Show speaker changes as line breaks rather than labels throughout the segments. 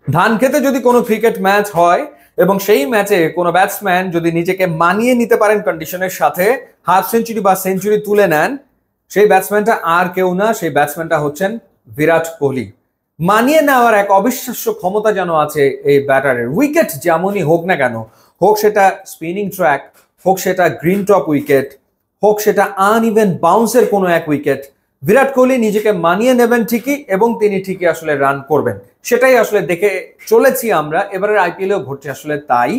ধান খেতে যদি কোনো ক্রিকেট ম্যাচ হয় এবং সেই ম্যাচে কোনো ব্যাটসম্যান যদি নিজেকে মানিয়ে নিতে পারেন কন্ডিশনের সাথে, হাফ সেঞ্চুরি বা সেঞ্চুরি তুলে নেন, সেই ব্যাটসম্যানটা আর কেউ না, সেই ব্যাটসম্যানটা হচ্ছেন বিরাট কোহলি। মানিয়ে নেওয়ার এক অবিশ্বাস্য ক্ষমতা যেন আছে এই ব্যাটারের। উইকেট যেমনই হোক না কেন, হোক সেটা স্পিনিং ট্র্যাক, হোক সেটা গ্রিন টপ উইকেট, হোক সেটা আনইভেন বাউন্সের কোনো এক উইকেট, বিরাট কোহলি নিজেকে মানিয়ে নেবেন ঠিকই এবং তিনি ঠিকই আসলে রান করবেন। সেটাই আসলে দেখে চলেছি আমরা, এবারের আইপিএলেও ঘটছে আসলে তাই।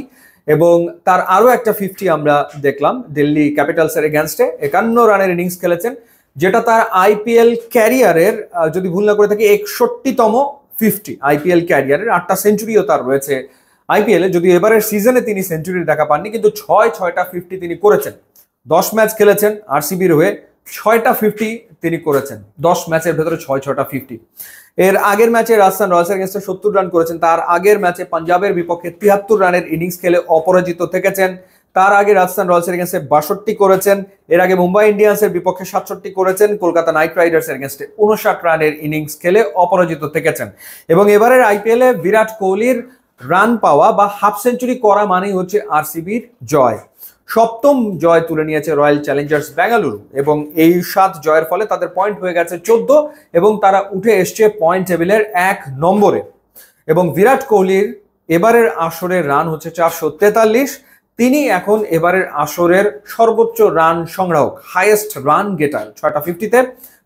এবং তার আরো একটা 50 আমরা দেখলাম দিল্লি ক্যাপিটালসের এগেনস্টে। 51 রানের ইনিংস খেলেছেন, যেটা তার আইপিএল ক্যারিয়ারের, যদি ভুল না করে থাকি, 61তম 50 আইপিএল ক্যারিয়ারের। 8টা সেঞ্চুরিও তার রয়েছে আইপিএলে, যদি এবারের সিজনে তিনি সেঞ্চুরির দেখা পাননি, কিন্তু 6টা 50 তিনি করেছেন। 10 ম্যাচ খেলেছেন আরসিবির হয়ে, 6টা 50 তিনি করেছেন। 10 ম্যাচের ভেতরে 6টা 50। এর আগের ম্যাচে রাজস্থান রয়্যালসের এগেইনস্টে 70 রান করেছেন। তার আগের ম্যাচে পাঞ্জাবের বিপক্ষে 73 রানের ইনিংস খেলে অপরাজিত থেকেছেন। তার আগে রাজস্থান রয়্যালসের এগেইনস্টে 62 করেছেন। এর আগে মুম্বাই ইন্ডিয়ান্সের বিপক্ষে 67 করেছেন। কলকাতা নাইট রাইডার্সের এগেইনস্টে 59 রানের ইনিংস খেলে অপরাজিত থেকেছেন। এবং এবারের আইপিএলে বিরাট কোহলির রান পাওয়া বা হাফ সেঞ্চুরি করা মানেই হচ্ছে আরসিবির জয়। 7ম জয় তুলে নিয়েছে রয়্যাল চ্যালেঞ্জার্স বেঙ্গালুরু এবং এই 7 জয়ের ফলে তাদের পয়েন্ট হয়ে গেছে 14 এবং তারা উঠে এসছে পয়েন্ট টেবিলের 1 নম্বরে। এবং বিরাট কোহলির এবারের আসরের রান হচ্ছে 443। তিনি এখন এবারের আসরের সর্বোচ্চ রান সংগ্রাহক, হাইয়েস্ট রান গেটার। 6টা 50-তে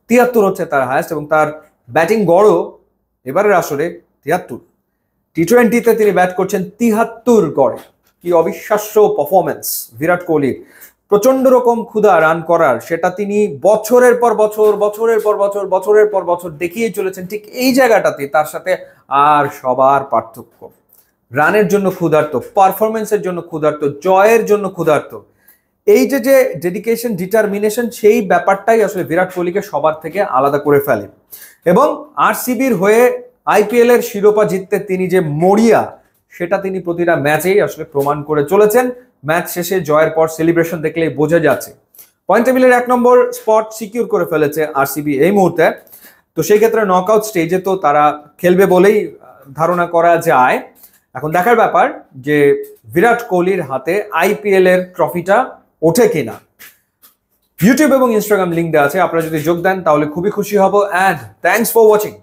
73 হচ্ছে তার হাইয়েস্ট এবং তার ব্যাটিং গড়ও এবারের আসরে 73। টি20-তে তিনি ব্যাট করছেন 73 গড়ে। কি অবিশ্বাস্য পারফরমেন্স বিরাট কোহলির। প্রচন্ড রকম ক্ষুধা রান করার, সেটা তিনি বছরের পর বছর, বছরের পর বছর, বছরের পর বছর দেখিয়ে চলেছেন। ঠিক এই জায়গাটাতে তার সাথে আর সবার পার্থক্য। রানের জন্য ক্ষুধার্ত, পারফরমেন্সের জন্য ক্ষুধার্ত, জয়ের জন্য ক্ষুধার্ত। এই যে ডেডিকেশন, ডিটারমিনেশন, সেই ব্যাপারটাই আসলে বিরাট কোহলিকে সবার থেকে আলাদা করে ফেলে। এবং আরসিবির হয়ে আইপিএল এর শিরোপা জিততে তিনি যে মরিয়া, সেটা তিনি প্রতিটা ম্যাচেই আসলে প্রমাণ করে চলেছেন। ম্যাচ শেষে জয়ের পর সেলিব্রেশন দেখলেই বোঝা যাচ্ছে। পয়েন্ট টেবিলের 1 নম্বর স্পট সিকিউর করে ফেলেছে আরসিবি এই মুহূর্তে। তো সেই ক্ষেত্রে নকআউট স্টেজে তো তারা খেলবে বলেই ধারণা করা যায়। এখন দেখার ব্যাপার যে বিরাট কোহলির হাতে আইপিএল এর ট্রফিটা ওঠে কিনা। ইউটিউব এবং ইনস্টাগ্রাম লিঙ্ক দেওয়া আছে, আপনারা যদি যোগ দেন তাহলে খুবই খুশি হব। And thanks for watching.